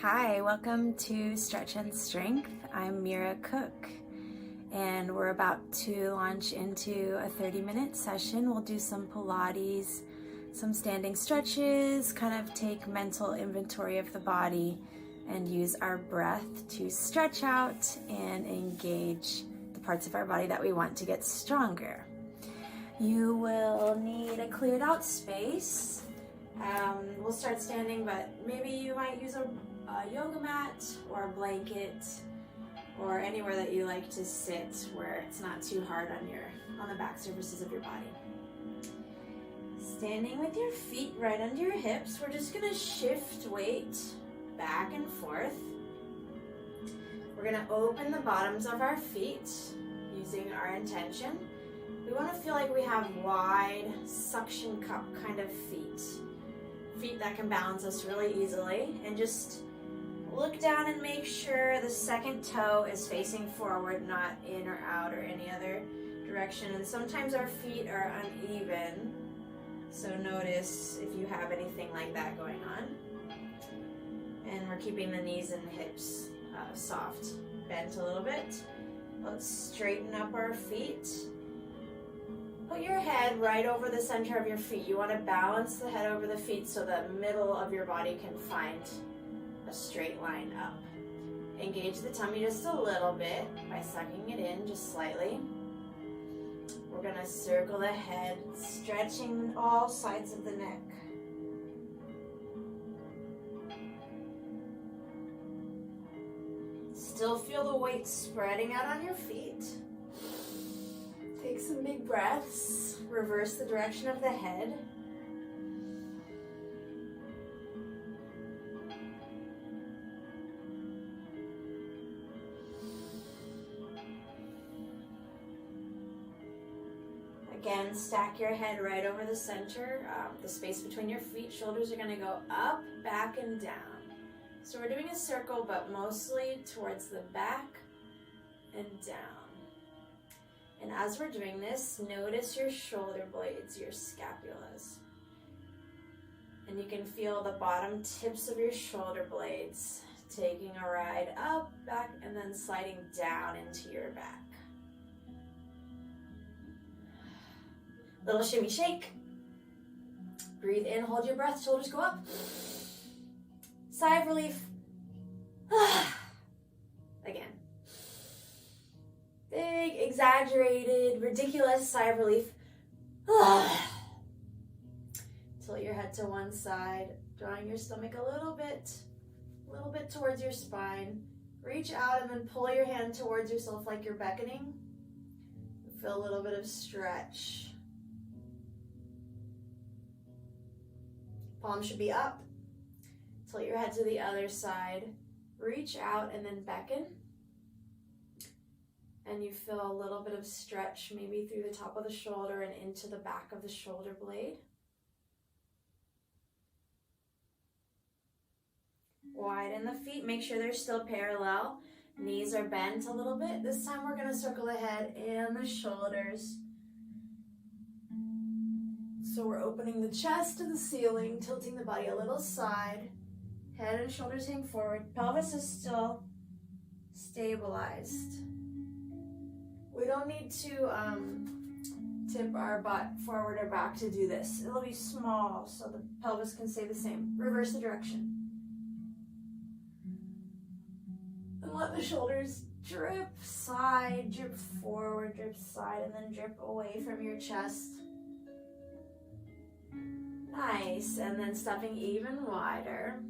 Hi, welcome to Stretch and Strength. I'm Mira Cook, and we're about to launch into a 30-minute session. We'll do some Pilates, some standing stretches, kind of take mental inventory of the body, and use our breath to stretch out and engage the parts of our body that we want to get stronger. You will need a cleared out space. We'll start standing, but maybe you might use a yoga mat or a blanket or anywhere that you like to sit where it's not too hard on the back surfaces of your body. Standing with your feet right under your hips, we're just going to shift weight back and forth. We're going to open the bottoms of our feet using our intention. We want to feel like we have wide suction cup kind of feet that can balance us really easily, and just look down and make sure the second toe is facing forward, not in or out or any other direction. And sometimes our feet are uneven, so notice if you have anything like that going on. And we're keeping the knees and hips soft, bent a little bit. Let's straighten up our feet. Put your head right over the center of your feet. You want to balance the head over the feet so the middle of your body can find a straight line up. Engage the tummy just a little bit by sucking it in just slightly. We're going to circle the head, stretching all sides of the neck. Still feel the weight spreading out on your feet. Take some big breaths. Reverse the direction of the head. Again, stack your head right over the center. The space between your feet, shoulders are going to go up, back, and down. So we're doing a circle, but mostly towards the back and down. And as we're doing this, notice your shoulder blades, your scapulas. And you can feel the bottom tips of your shoulder blades taking a ride up, back, and then sliding down into your back. Little shimmy shake. Breathe in, hold your breath, shoulders go up. Sigh of relief. Again. Big, exaggerated, ridiculous sigh of relief. Tilt your head to one side, drawing your stomach a little bit towards your spine. Reach out and then pull your hand towards yourself like you're beckoning. Feel a little bit of stretch. Palms should be up. Tilt your head to the other side. Reach out and then beckon. And you feel a little bit of stretch, maybe through the top of the shoulder and into the back of the shoulder blade. Widen the feet, make sure they're still parallel. Knees are bent a little bit. This time we're going to circle the head and the shoulders. So we're opening the chest to the ceiling, tilting the body a little side. Head and shoulders hang forward. Pelvis is still stabilized. We don't need to tip our butt forward or back to do this. It'll be small so the pelvis can stay the same. Reverse the direction. And let the shoulders drip side, drip forward, drip side, and then drip away from your chest. Nice. And then stepping even wider.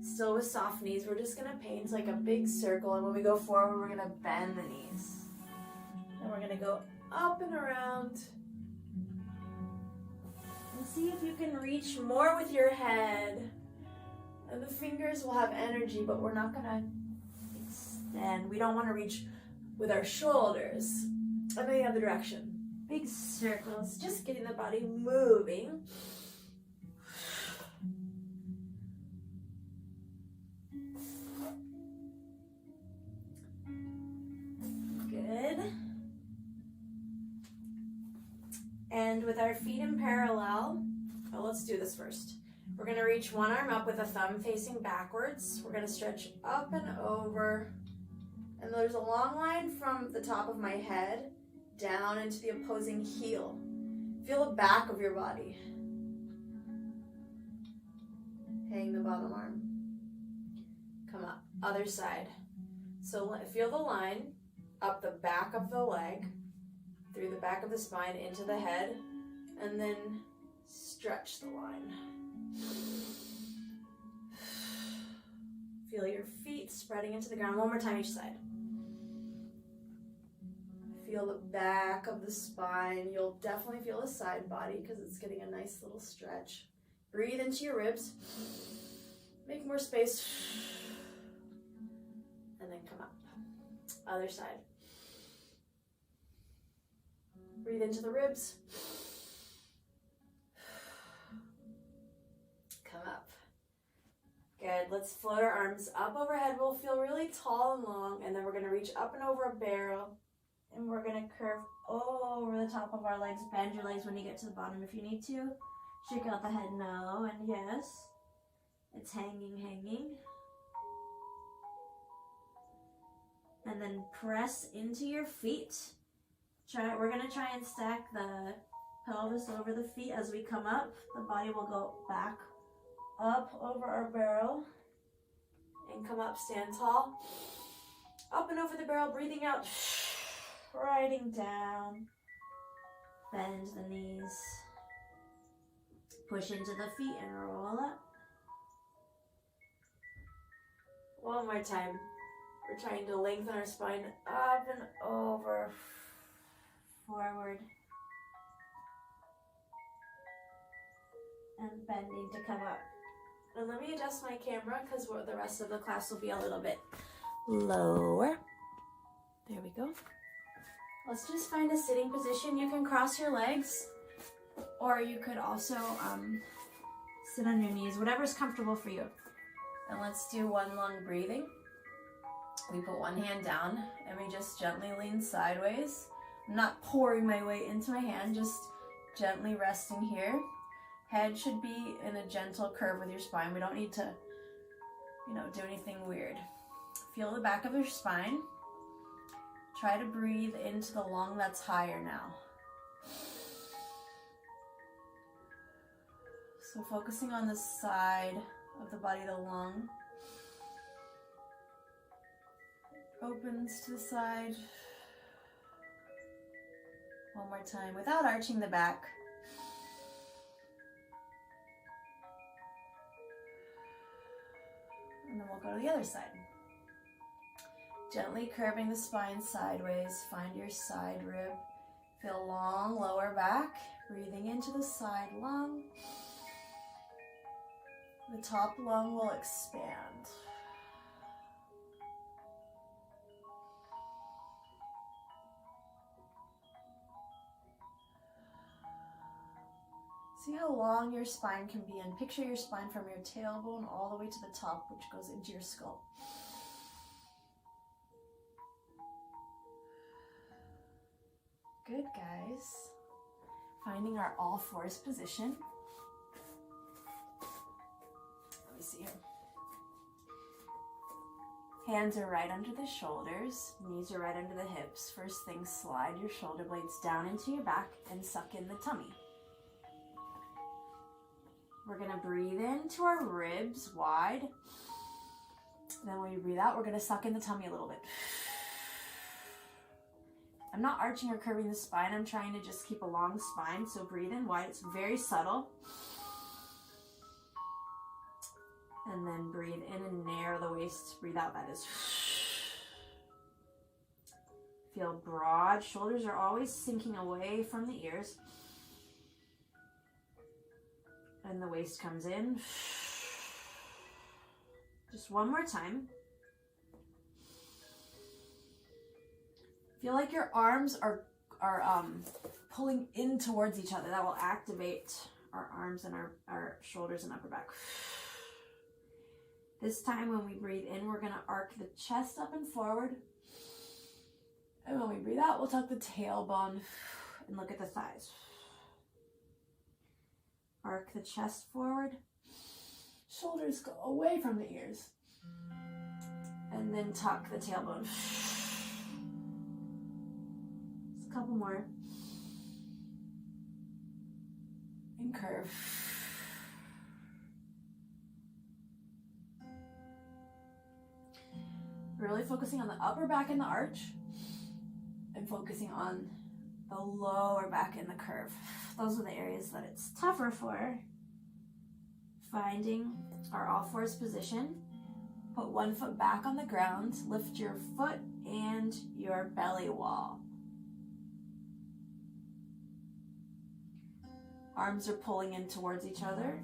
Still with soft knees, we're just going to paint like a big circle. And when we go forward, we're going to bend the knees. And we're going to go up and around. And see if you can reach more with your head. And the fingers will have energy, but we're not going to extend. We don't want to reach with our shoulders. And the other direction. Big circles, just getting the body moving. Good. And with our feet in parallel, let's do this first. We're gonna reach one arm up with a thumb facing backwards. We're gonna stretch up and over. And there's a long line from the top of my head down into the opposing heel. Feel the back of your body. Hang the bottom arm. Come up, other side. So feel the line up the back of the leg, through the back of the spine into the head, and then stretch the line. Feel your feet spreading into the ground. One more time each side. Feel the back of the spine. You'll definitely feel the side body because it's getting a nice little stretch. Breathe into your ribs. Make more space. And then come up. Other side. Breathe into the ribs. Come up. Good. Let's float our arms up overhead. We'll feel really tall and long, and then we're going to reach up and over a barrel, and we're going to curve over the top of our legs. Bend your legs when you get to the bottom if you need to. Shake out the head no, and yes. It's hanging. And then press into your feet. We're going to try and stack the pelvis over the feet as we come up. The body will go back up over our barrel and come up, stand tall. Up and over the barrel, breathing out, riding down. Bend the knees. Push into the feet and roll up. One more time. We're trying to lengthen our spine up and over, forward, and bending to come up. And let me adjust my camera because the rest of the class will be a little bit lower. There we go. Let's just find a sitting position. You can cross your legs, or you could also sit on your knees, whatever's comfortable for you. And let's do one long breathing. We put one hand down and we just gently lean sideways. I'm not pouring my weight into my hand, just gently resting here. Head should be in a gentle curve with your spine. We don't need to, do anything weird. Feel the back of your spine. Try to breathe into the lung that's higher now. So focusing on the side of the body, the lung. Opens to the side. One more time without arching the back. And then we'll go to the other side. Gently curving the spine sideways. Find your side rib. Feel long lower back. Breathing into the side lung. The top lung will expand. See how long your spine can be, and picture your spine from your tailbone all the way to the top, which goes into your skull. Good, guys. Finding our all fours position. Let me see here. Hands are right under the shoulders, knees are right under the hips. First thing, slide your shoulder blades down into your back and suck in the tummy. We're gonna breathe into our ribs wide. Then when you breathe out, we're gonna suck in the tummy a little bit. I'm not arching or curving the spine. I'm trying to just keep a long spine. So breathe in wide. It's very subtle. And then breathe in and narrow the waist. Breathe out, that is. Feel broad. Shoulders are always sinking away from the ears. And the waist comes in. Just one more time. Feel like your arms are pulling in towards each other. That will activate our arms and our shoulders and upper back. This time when we breathe in, we're gonna arc the chest up and forward. And when we breathe out, we'll tuck the tailbone and look at the thighs. Arc the chest forward. Shoulders go away from the ears. And then tuck the tailbone. Just a couple more. And curve. Really focusing on the upper back and the arch, and focusing on the lower back and the curve. Those are the areas that it's tougher for. Finding our all fours position. Put one foot back on the ground. Lift your foot and your belly wall. Arms are pulling in towards each other.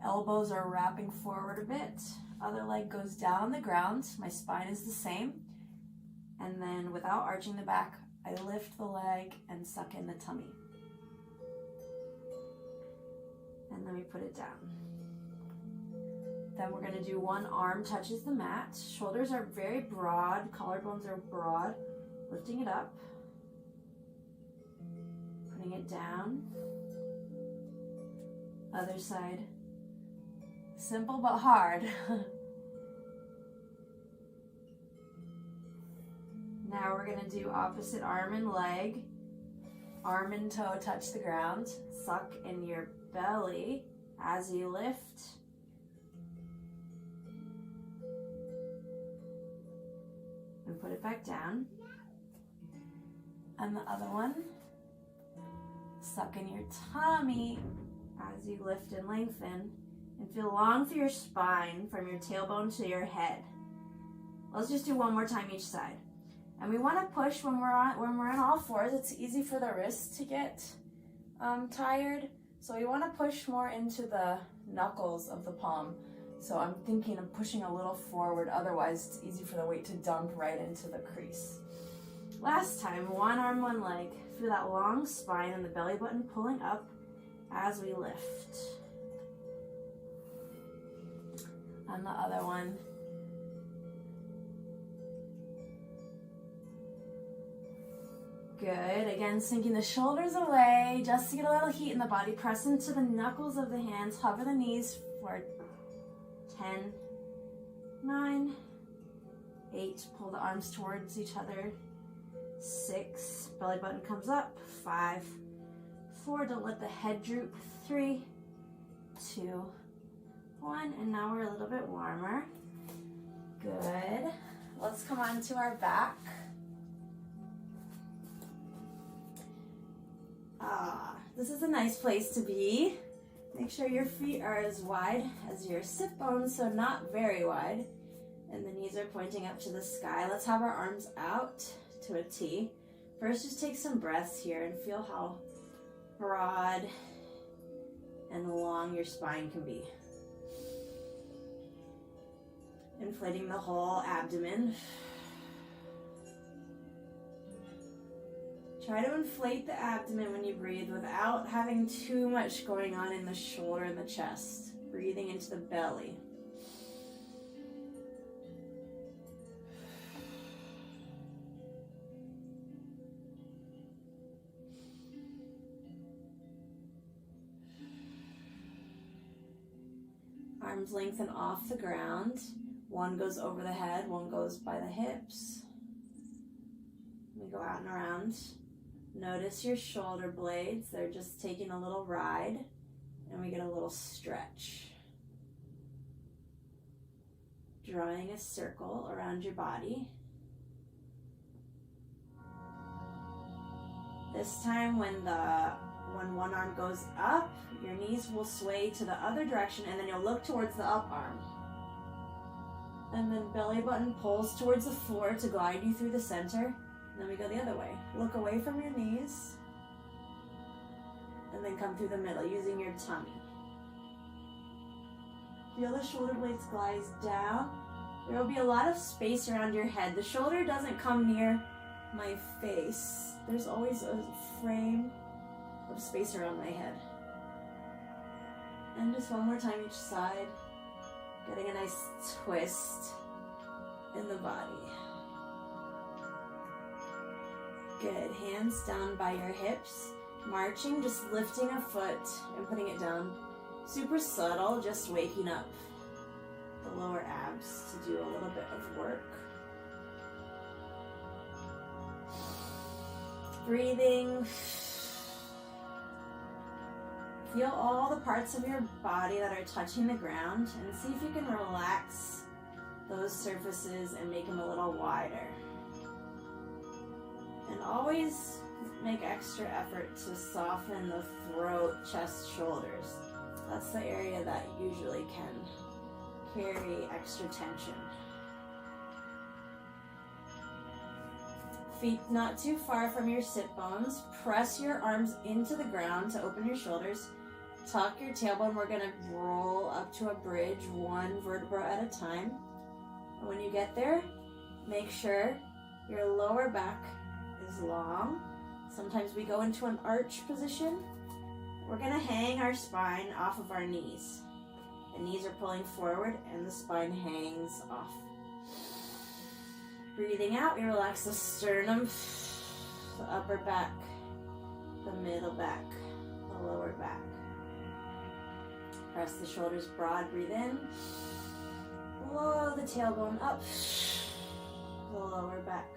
Elbows are wrapping forward a bit. Other leg goes down on the ground. My spine is the same. And then without arching the back, I lift the leg and suck in the tummy. And then we put it down. Then we're going to do one arm touches the mat. Shoulders are very broad. Collarbones are broad. Lifting it up. Putting it down. Other side. Simple but hard. Now we're gonna do opposite arm and leg. Arm and toe touch the ground. Suck in your belly as you lift. And put it back down. And the other one. Suck in your tummy as you lift and lengthen. And feel long through your spine from your tailbone to your head. Let's just do one more time each side. And we want to push when we're on all fours. It's easy for the wrists to get tired. So we want to push more into the knuckles of the palm. So I'm thinking of pushing a little forward. Otherwise, it's easy for the weight to dump right into the crease. Last time, one arm, one leg. Feel that long spine and the belly button pulling up as we lift. And the other one. Good. Again, sinking the shoulders away just to get a little heat in the body. Press into the knuckles of the hands. Hover the knees for 10, 9, 8. Pull the arms towards each other. 6. Belly button comes up. 5, 4. Don't let the head droop. 3, 2, 1. And now we're a little bit warmer. Good. Let's come on to our back. This is a nice place to be. Make sure your feet are as wide as your sit bones, so not very wide. And the knees are pointing up to the sky. Let's have our arms out to a T. First, just take some breaths here and feel how broad and long your spine can be. Inflating the whole abdomen. Try to inflate the abdomen when you breathe without having too much going on in the shoulder and the chest. Breathing into the belly. Arms lengthen off the ground. One goes over the head, one goes by the hips. We go out and around. Notice your shoulder blades. They're just taking a little ride, and we get a little stretch. Drawing a circle around your body. This time when one arm goes up, your knees will sway to the other direction, and then you'll look towards the up arm. And then belly button pulls towards the floor to glide you through the center. And then we go the other way. Look away from your knees. And then come through the middle using your tummy. Feel the shoulder blades glide down. There will be a lot of space around your head. The shoulder doesn't come near my face. There's always a frame of space around my head. And just one more time each side. Getting a nice twist in the body. Good. Hands down by your hips. Marching, just lifting a foot and putting it down. Super subtle, just waking up the lower abs to do a little bit of work. Breathing. Feel all the parts of your body that are touching the ground and see if you can relax those surfaces and make them a little wider. And always make extra effort to soften the throat, chest, shoulders. That's the area that usually can carry extra tension. Feet not too far from your sit bones. Press your arms into the ground to open your shoulders. Tuck your tailbone. We're gonna roll up to a bridge, one vertebra at a time. And when you get there, make sure your lower back is long. Sometimes we go into an arch position. We're gonna hang our spine off of our knees. The knees are pulling forward and the spine hangs off. Breathing out, we relax the sternum, the upper back, the middle back, the lower back. Press the shoulders broad, breathe in. Blow the tailbone up, the lower back,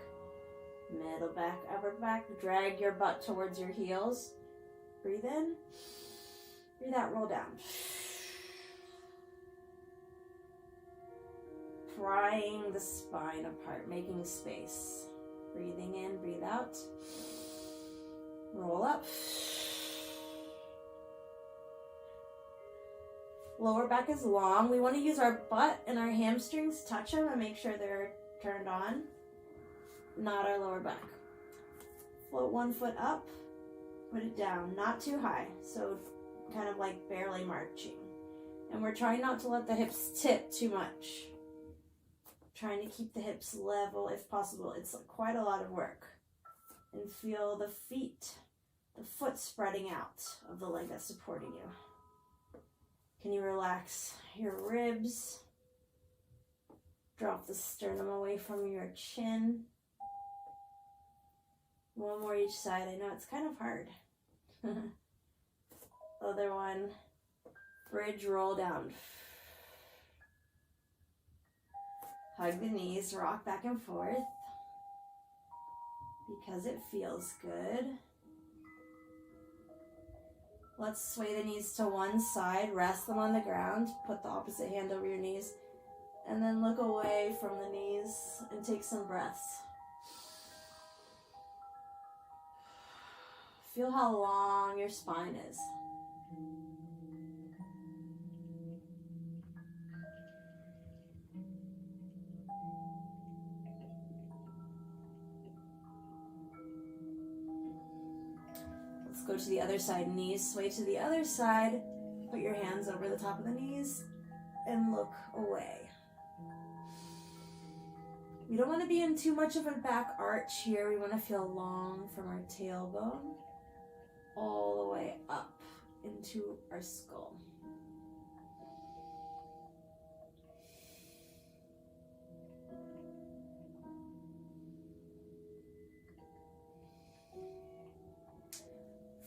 middle back, upper back. Drag your butt towards your heels. Breathe in, breathe out, roll down. Prying the spine apart, making space. Breathing in, breathe out. Roll up. Lower back is long. We want to use our butt and our hamstrings, touch them and make sure they're turned on, not our lower back. Float one foot up, put it down, not too high, so kind of like barely marching. And we're trying not to let the hips tip too much. Trying to keep the hips level if possible. It's quite a lot of work. And feel the feet, the foot spreading out of the leg that's supporting you. Can you relax your ribs? Drop the sternum away from your chin. One more each side. I know it's kind of hard. Other one. Bridge roll down. Hug the knees, rock back and forth because it feels good. Let's sway the knees to one side, rest them on the ground, put the opposite hand over your knees, and then look away from the knees and take some breaths. Feel how long your spine is. Go to the other side, knees sway to the other side. Put your hands over the top of the knees and look away. We don't want to be in too much of a back arch here. We want to feel long from our tailbone all the way up into our skull.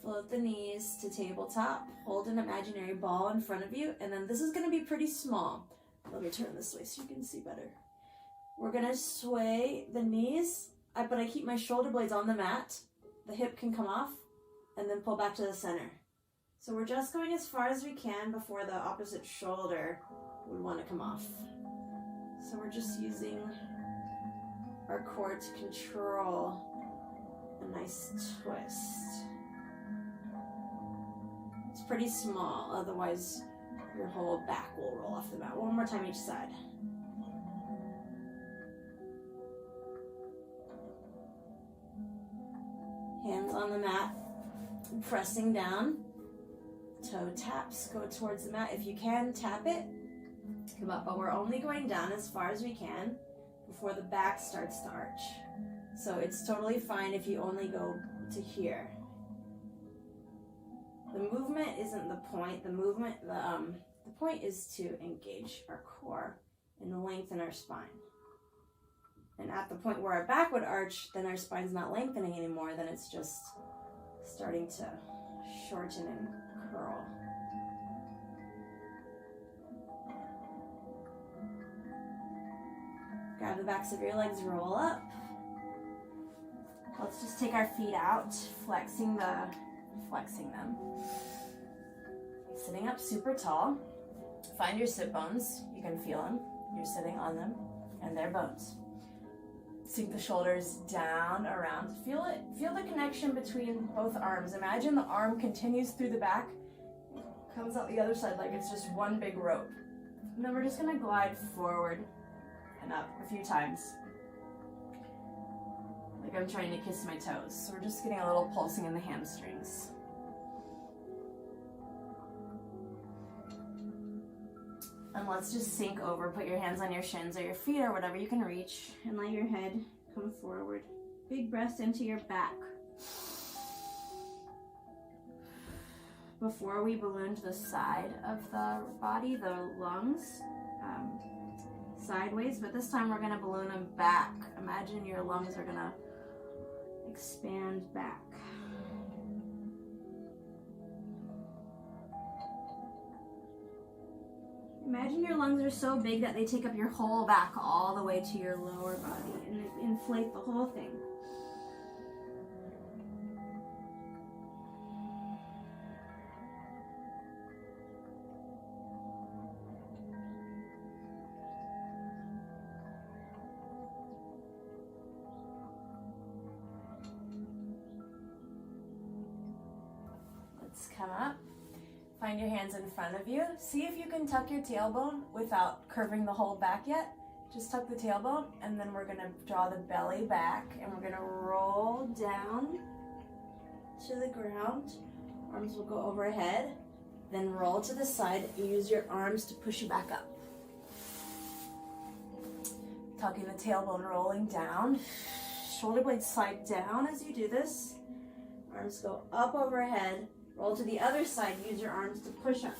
Float the knees to tabletop. Hold an imaginary ball in front of you. And then this is going to be pretty small. Let me turn this way so you can see better. We're going to sway the knees, but I keep my shoulder blades on the mat. The hip can come off and then pull back to the center. So we're just going as far as we can before the opposite shoulder would want to come off. So we're just using our core to control a nice twist. It's pretty small, otherwise your whole back will roll off the mat. One more time each side. Hands on the mat, pressing down. Toe taps, go towards the mat. If you can, tap it, come up, but we're only going down as far as we can before the back starts to arch. So it's totally fine if you only go to here. The movement isn't the point. The point is to engage our core and lengthen our spine. And at the point where our back would arch, then our spine's not lengthening anymore, then it's just starting to shorten and curl. Grab the backs of your legs, roll up. Let's just take our feet out, flexing them. Sitting up super tall. Find your sit bones. You can feel them. You're sitting on them, and they're bones. Sink the shoulders down, around. Feel it. Feel the connection between both arms. Imagine the arm continues through the back, comes out the other side like it's just one big rope. And then we're just gonna glide forward and up a few times. Like I'm trying to kiss my toes. So we're just getting a little pulsing in the hamstrings. And let's just sink over. Put your hands on your shins or your feet or whatever you can reach. And let your head come forward. Big breath into your back. Before we balloon to the side of the body, the lungs, sideways, but this time we're gonna balloon them back. Imagine your lungs are gonna expand back. Imagine your lungs are so big that they take up your whole back all the way to your lower body and inflate the whole thing. Let's come up. Find your hands in front of you. See if you can tuck your tailbone without curving the whole back yet. Just tuck the tailbone, and then we're gonna draw the belly back, and we're gonna roll down to the ground. Arms will go overhead, then roll to the side. Use your arms to push you back up. Tucking the tailbone, rolling down. Shoulder blades slide down as you do this. Arms go up overhead. Roll to the other side, use your arms to push up.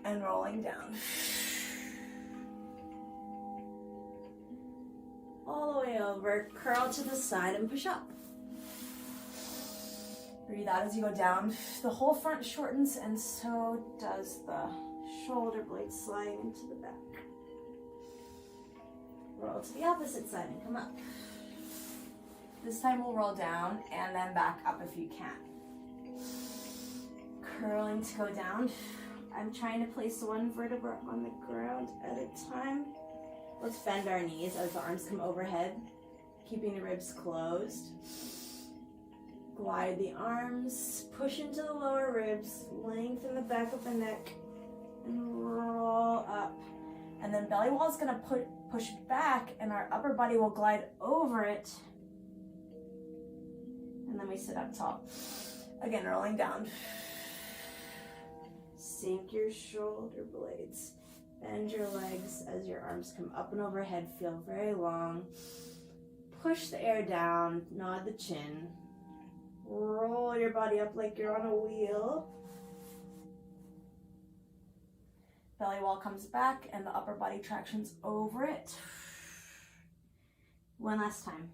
And rolling down. All the way over, curl to the side and push up. Breathe out as you go down. The whole front shortens and so does the shoulder blade sliding into the back. Roll to the opposite side and come up. This time we'll roll down and then back up if you can. Curling to go down. I'm trying to place one vertebra on the ground at a time. Let's bend our knees as the arms come overhead, keeping the ribs closed. Glide the arms, push into the lower ribs, lengthen the back of the neck, and roll up. And then belly wall is gonna push back and our upper body will glide over it. And then we sit up tall. Again, rolling down. Sink your shoulder blades. Bend your legs as your arms come up and overhead. Feel very long. Push the air down. Nod the chin. Roll your body up like you're on a wheel. Belly wall comes back and the upper body tractions over it. One last time.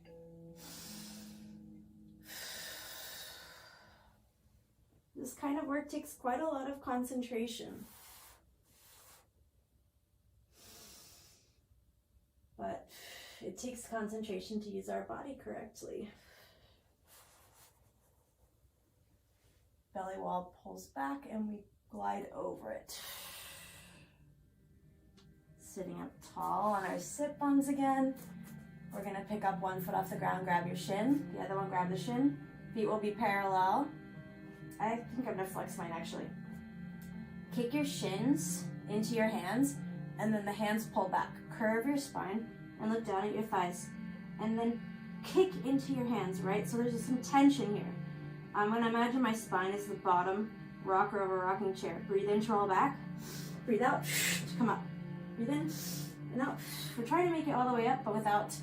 This kind of work takes quite a lot of concentration. But it takes concentration to use our body correctly. Belly wall pulls back and we glide over it. Sitting up tall on our sit bones again. We're gonna pick up one foot off the ground, grab your shin. The other one, grab the shin. Feet will be parallel. I think I'm gonna flex mine actually. Kick your shins into your hands and then the hands pull back. Curve your spine and look down at your thighs. And then kick into your hands, right? So there's some tension here. I'm gonna imagine my spine is the bottom rocker of a rocking chair. Breathe in to roll back. Breathe out to come up. Breathe in and out. We're trying to make it all the way up, but without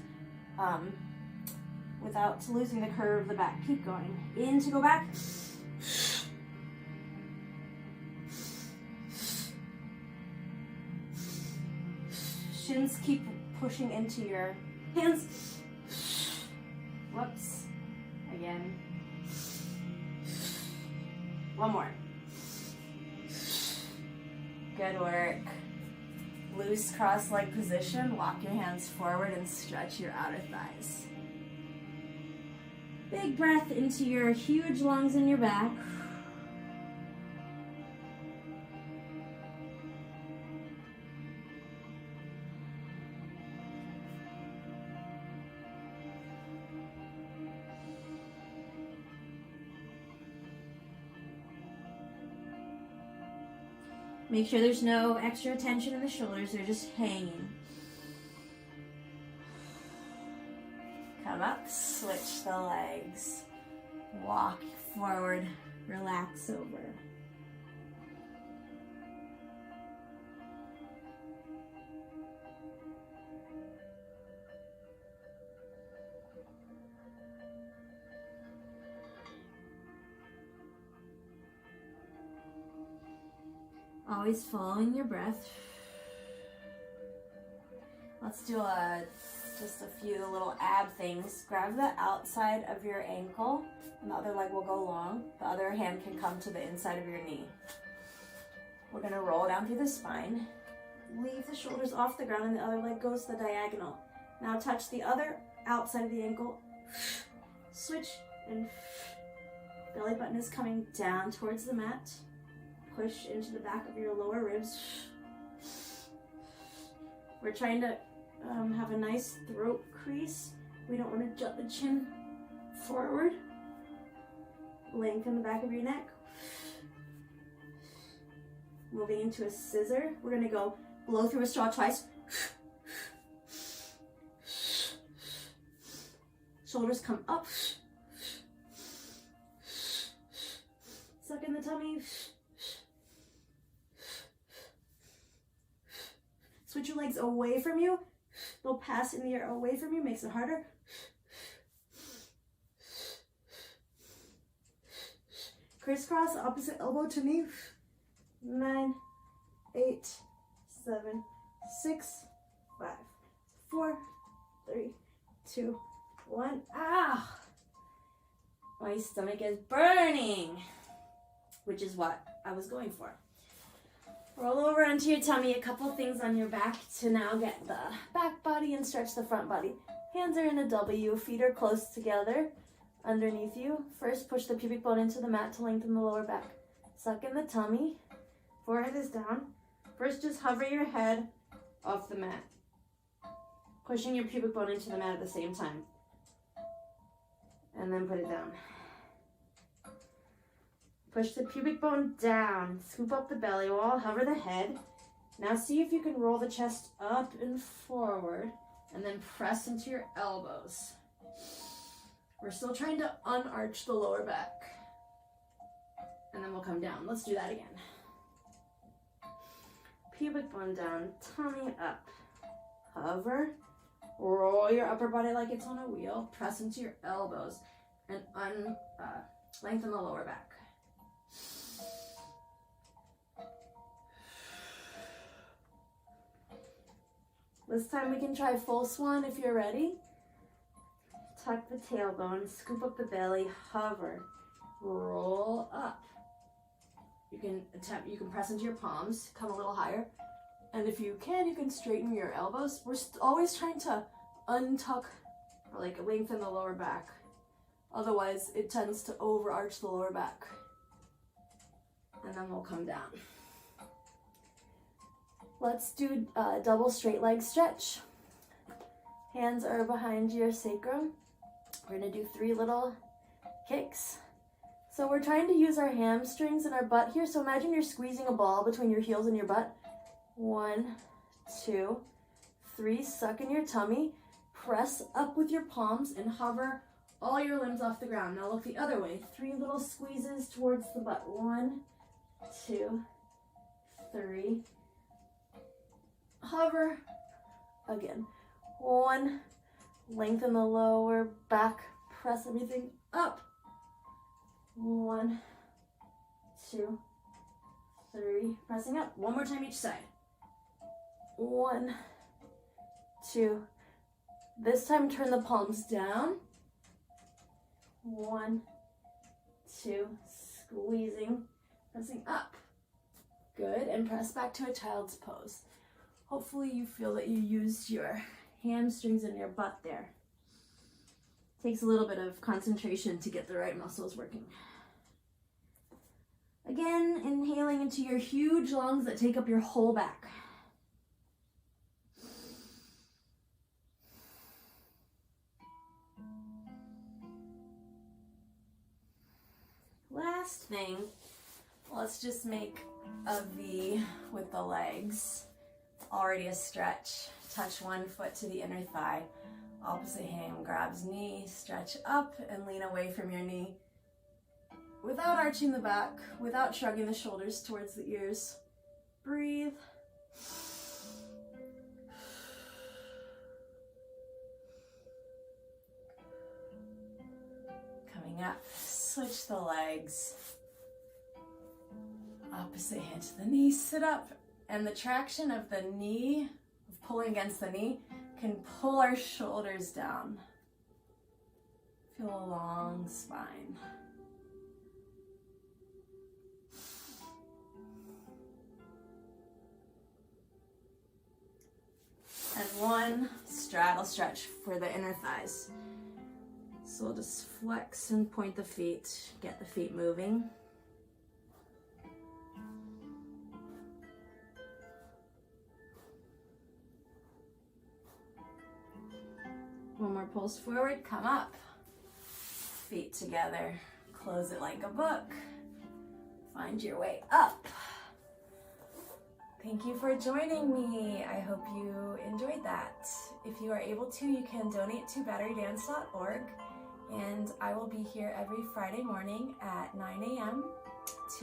losing the curve of the back. Keep going. In to go back. Shins keep pushing into your hands. Whoops. Again. One more. Good work. Loose cross-leg position, walk your hands forward and stretch your outer thighs. Big breath into your huge lungs in your back. Make sure there's no extra tension in the shoulders, they're just hanging. Come up, switch the legs. Walk forward, relax over. Always following your breath. Let's do just a few little ab things. Grab the outside of your ankle, and the other leg will go long. The other hand can come to the inside of your knee. We're gonna roll down through the spine. Leave the shoulders off the ground, and the other leg goes the diagonal. Now touch the other outside of the ankle. Switch, and belly button is coming down towards the mat. Push into the back of your lower ribs. We're trying to have a nice throat crease. We don't want to jut the chin forward. Lengthen the back of your neck. Moving into a scissor. We're going to go blow through a straw twice. Shoulders come up. Suck in the tummy. Switch your legs away from you. They'll pass in the air away from you, makes it harder. Crisscross, opposite elbow to knee. 9, 8, 7, 6, 5, 4, 3, 2, 1. Ah! My stomach is burning, which is what I was going for. Roll over onto your tummy, a couple things on your back to now get the back body and stretch the front body. Hands are in a W, feet are close together underneath you. First, push the pubic bone into the mat to lengthen the lower back. Suck in the tummy, forehead is down. First, just hover your head off the mat, pushing your pubic bone into the mat at the same time. And then put it down. Push the pubic bone down, scoop up the belly wall, hover the head. Now see if you can roll the chest up and forward, and then press into your elbows. We're still trying to unarch the lower back. And then we'll come down. Let's do that again. Pubic bone down, tummy up. Hover, roll your upper body like it's on a wheel, press into your elbows, and lengthen the lower back. This time we can try full swan if you're ready. Tuck the tailbone, scoop up the belly, hover, roll up. You can press into your palms, come a little higher. And if you can straighten your elbows. We're always trying to untuck or like lengthen the lower back. Otherwise, it tends to overarch the lower back. And then we'll come down. Let's do a double straight leg stretch. Hands are behind your sacrum. We're gonna do 3 little kicks. So we're trying to use our hamstrings and our butt here. So imagine you're squeezing a ball between your heels and your butt. 1, 2, 3, suck in your tummy. Press up with your palms and hover all your limbs off the ground. Now look the other way. 3 little squeezes towards the butt. 1, 2, 3. Hover again. 1, lengthen the lower back, press everything up. 1, 2, 3, pressing up. One more time each side. 1, 2. This time turn the palms down. 1, 2, squeezing, pressing up. Good, and press back to a child's pose. Hopefully you feel that you used your hamstrings and your butt there. Takes a little bit of concentration to get the right muscles working. Again, inhaling into your huge lungs that take up your whole back. Last thing, let's just make a V with the legs. Already a stretch. Touch one foot to the inner thigh. Opposite hand grabs knee, stretch up and lean away from your knee. Without arching the back, without shrugging the shoulders towards the ears. Breathe. Coming up, switch the legs. Opposite hand to the knee, sit up. And the traction of the knee, of pulling against the knee, can pull our shoulders down. Feel a long spine. And one straddle stretch for the inner thighs. So we'll just flex and point the feet, get the feet moving. One more pulse forward, come up. Feet together, close it like a book. Find your way up. Thank you for joining me. I hope you enjoyed that. If you are able to, you can donate to batterydance.org, and I will be here every Friday morning at 9 a.m. to